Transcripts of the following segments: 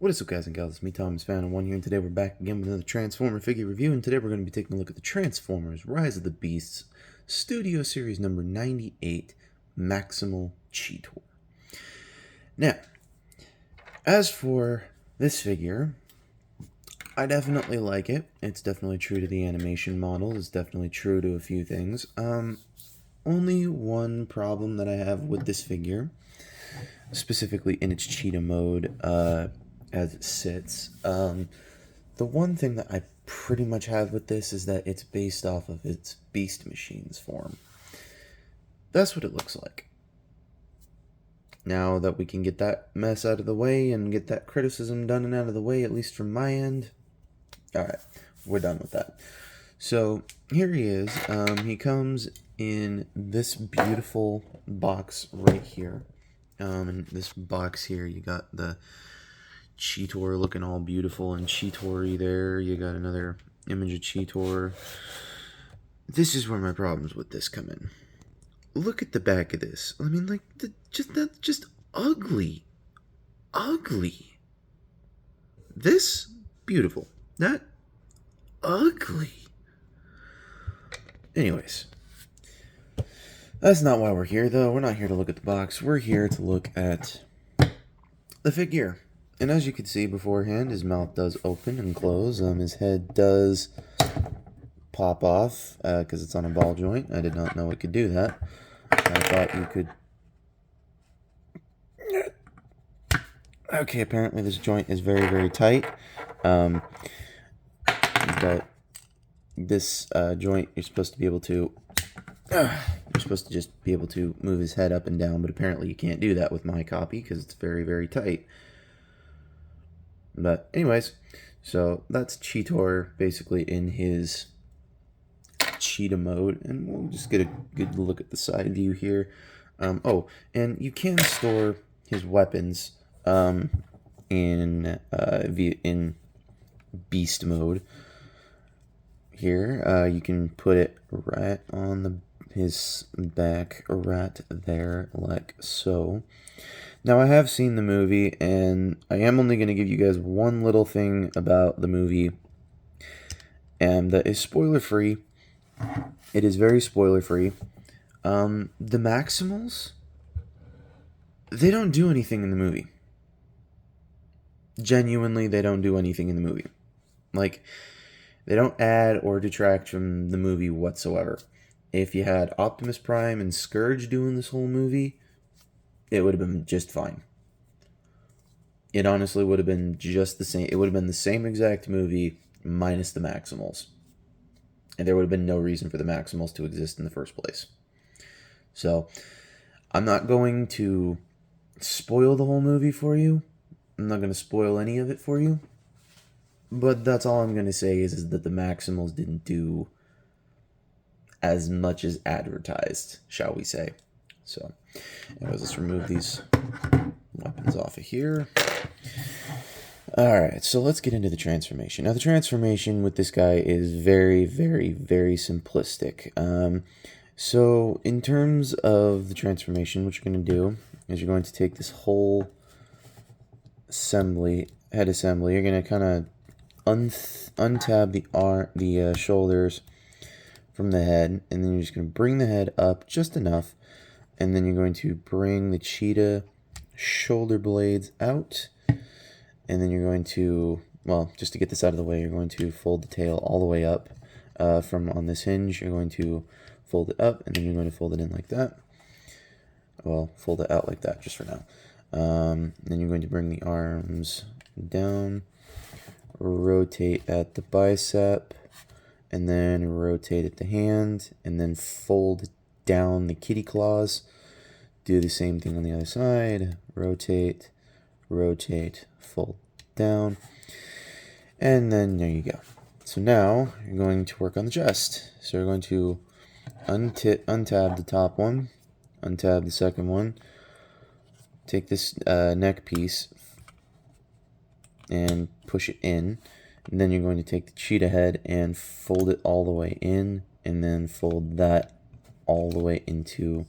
What is up, guys and gals? It's me, Thomas Fan, and one here, and today we're back again with another Transformer figure review, and today we're going to be taking a look at the Transformers Rise of the Beasts Studio Series number 98, Maximal Cheetor. Now, as for this figure, I definitely like it. It's definitely true to the animation model. It's definitely true to a few things. Only one problem that I have with this figure, specifically in its cheetah mode, as it sits. The one thing that I pretty much have with this is that it's based off of its Beast Machines form. That's what it looks like. Now that we can get that mess out of the way and get that criticism done and out of the way, at least from my end, alright, we're done with that. So here he is. He comes in this beautiful box right here. In this box here, you got the Cheetor looking all beautiful and Cheetor-y there. You got another image of Cheetor. This is where my problems with this come in. Look at the back of this. I mean, like, that's just ugly. Ugly. This, beautiful. That, ugly. Anyways. That's not why we're here, though. We're not here to look at the box. We're here to look at the figure. And as you can see beforehand, his mouth does open and close. His head does pop off because it's on a ball joint. I did not know it could do that. I thought you could... Okay, apparently this joint is very, very tight. But this joint, you're supposed to be able to... You're supposed to just be able to move his head up and down, but apparently you can't do that with my copy because it's very, very tight. But anyways, so that's Cheetor basically in his cheetah mode, and we'll just get a good look at the side view here. Oh, and you can store his weapons in beast mode. Here, you can put it right on his back, right there, like so. Now, I have seen the movie, and I am only going to give you guys one little thing about the movie, and that is spoiler-free. It is very spoiler-free. The Maximals, they don't do anything in the movie. Genuinely, they don't do anything in the movie. Like, they don't add or detract from the movie whatsoever. If you had Optimus Prime and Scourge doing this whole movie, it would have been just fine. It honestly would have been just the same. It would have been the same exact movie minus the Maximals. And there would have been no reason for the Maximals to exist in the first place. So, I'm not going to spoil the whole movie for you. I'm not going to spoil any of it for you. But that's all I'm going to say is that the Maximals didn't do as much as advertised, shall we say. So, anyways, let's remove these weapons off of here. Alright, so let's get into the transformation. Now, the transformation with this guy is very, very, very simplistic. So, in terms of the transformation, what you're going to do is you're going to take this whole head assembly. You're going to kind of untab the shoulders from the head, and then you're just going to bring the head up just enough, and then you're going to bring the cheetah shoulder blades out, and then you're going to, well, just to get this out of the way, you're going to fold the tail all the way up from on this hinge. You're going to fold it up, and then you're going to fold it in like that. Well, fold it out like that just for now. Then you're going to bring the arms down, rotate at the bicep, and then rotate at the hand, and then fold down the kitty claws. Do the same thing on the other side. Rotate, rotate, fold down. And then there you go. So now you're going to work on the chest. So you're going to untab the top one, untab the second one, take this neck piece and push it in. And then you're going to take the cheetah head and fold it all the way in, and then fold that all the way into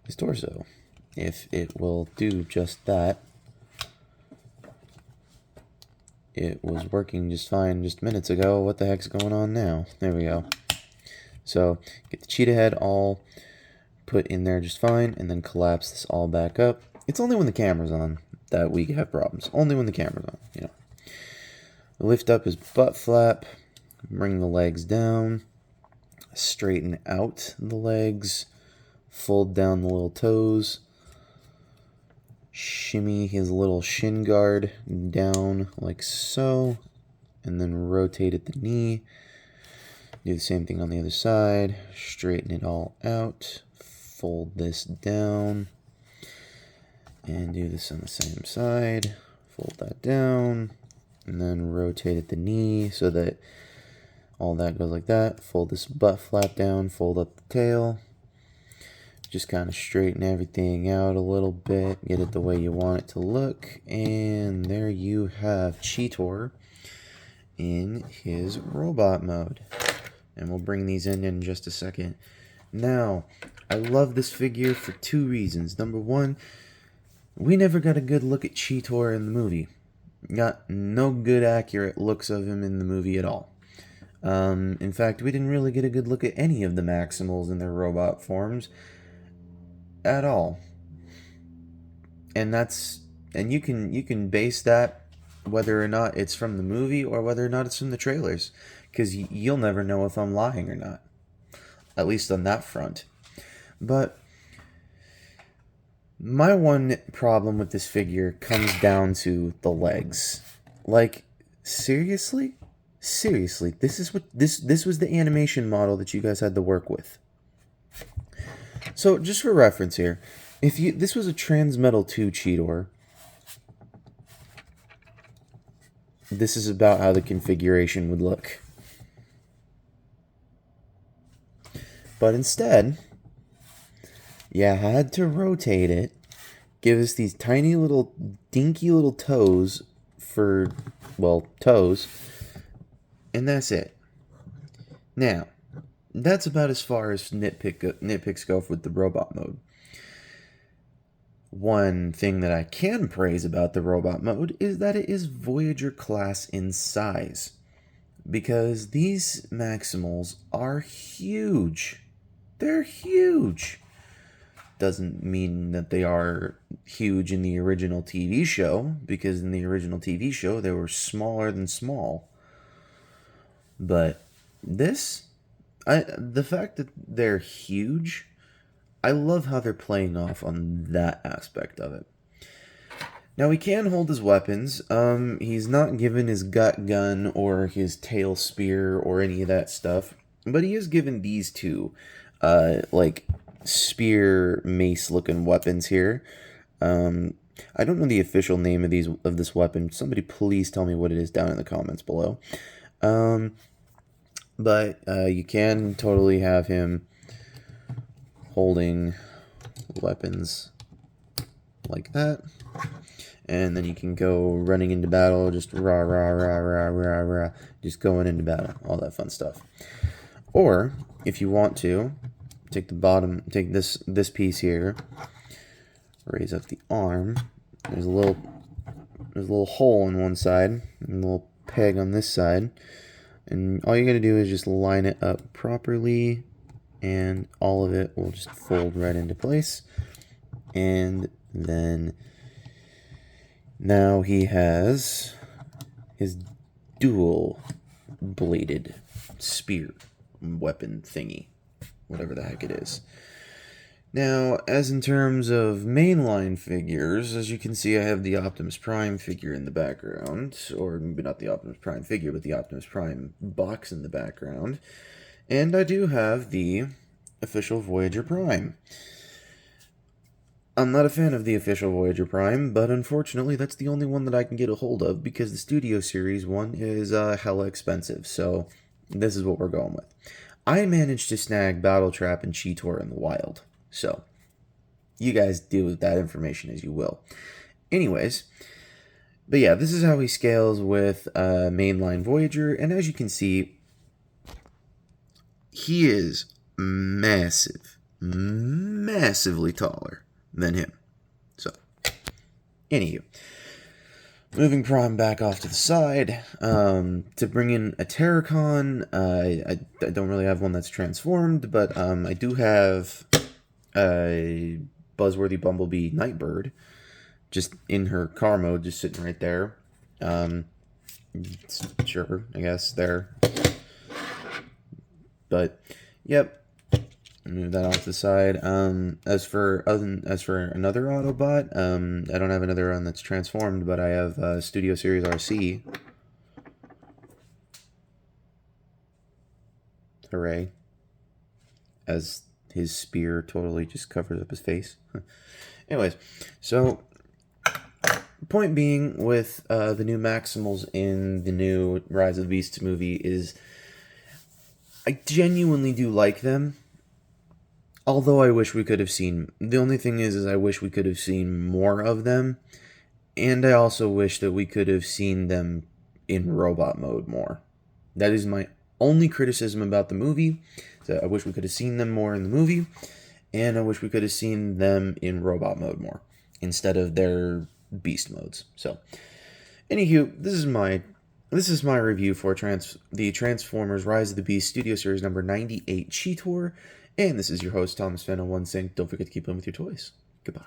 his torso. If it will do just that, it was working just fine just minutes ago. What the heck's going on now? There we go. So get the cheetah head all put in there just fine, and then collapse this all back up. It's only when the camera's on that we have problems. Only when the camera's on, you know. Lift up his butt flap, bring the legs down, straighten out the legs, fold down the little toes, shimmy his little shin guard down like so, and then rotate at the knee. Do the same thing on the other side, straighten it all out, fold this down, and do this on the same side, fold that down, and then rotate at the knee so that all that goes like that. Fold this butt flap down, fold up the tail. Just kind of straighten everything out a little bit, get it the way you want it to look, and there you have Cheetor in his robot mode. And we'll bring these in just a second. Now, I love this figure for two reasons. Number one, we never got a good look at Cheetor in the movie. Got no good accurate looks of him in the movie at all. In fact, we didn't really get a good look at any of the Maximals in their robot forms at all. And you can base that whether or not it's from the movie or whether or not it's from the trailers, because you'll never know if I'm lying or not, at least on that front. But my one problem with this figure comes down to the legs. Like, seriously, this is what this was the animation model that you guys had to work with. So just for reference here, if this was a Transmetal 2 Cheetor, this is about how the configuration would look. But instead, you had to rotate it, give us these tiny little, dinky little toes for, well, toes, and that's it. Now, that's about as far as nitpicks go with the robot mode. One thing that I can praise about the robot mode is that it is Voyager class in size, because these Maximals are huge. They're huge. Doesn't mean that they are huge in the original TV show, because in the original TV show they were smaller than small. But the fact that they're huge, I love how they're playing off on that aspect of it. Now, he can hold his weapons. He's not given his gut gun or his tail spear or any of that stuff, but he is given these two, like, spear mace looking weapons here. I don't know the official name of this weapon. Somebody please tell me what it is down in the comments below. But you can totally have him holding weapons like that, and then you can go running into battle, just rah rah rah rah rah rah, just going into battle, all that fun stuff. Or if you want to, take this piece here, raise up the arm. There's a little hole in one side, and a little peg on this side, and all you gotta do is just line it up properly, and all of it will just fold right into place. And then now he has his dual bladed spear weapon thingy, whatever the heck it is. Now, as in terms of mainline figures, as you can see, I have the Optimus Prime figure in the background, or maybe not the Optimus Prime figure, but the Optimus Prime box in the background. And I do have the official Voyager Prime. I'm not a fan of the official Voyager Prime, but unfortunately that's the only one that I can get a hold of, because the Studio Series one is hella expensive, so this is what we're going with. I managed to snag Battletrap and Cheetor in the wild, so you guys deal with that information as you will. Anyways, but yeah, this is how he scales with mainline Voyager, and as you can see, he is massively taller than him. So, anywho, Moving Prime back off to the side, to bring in a Terracon. I don't really have one that's transformed, but I do have a Buzzworthy Bumblebee Nightbird, just in her car mode, just sitting right there. Sure, I guess, there. But, yep. Move that off to the side. As for another Autobot, I don't have another one that's transformed, but I have Studio Series RC. Hooray! As his spear totally just covers up his face. Anyways, so point being with the new Maximals in the new Rise of the Beasts movie is I genuinely do like them. Although I wish we could have seen... The only thing is I wish we could have seen more of them. And I also wish that we could have seen them in robot mode more. That is my only criticism about the movie. So I wish we could have seen them more in the movie. And I wish we could have seen them in robot mode more. Instead of their beast modes. So, anywho, this is my review for the Transformers Rise of the Beast Studio Series number 98 Cheetor. And this is your host, Thomas Fenn on One Sync. Don't forget to keep playing with your toys. Goodbye.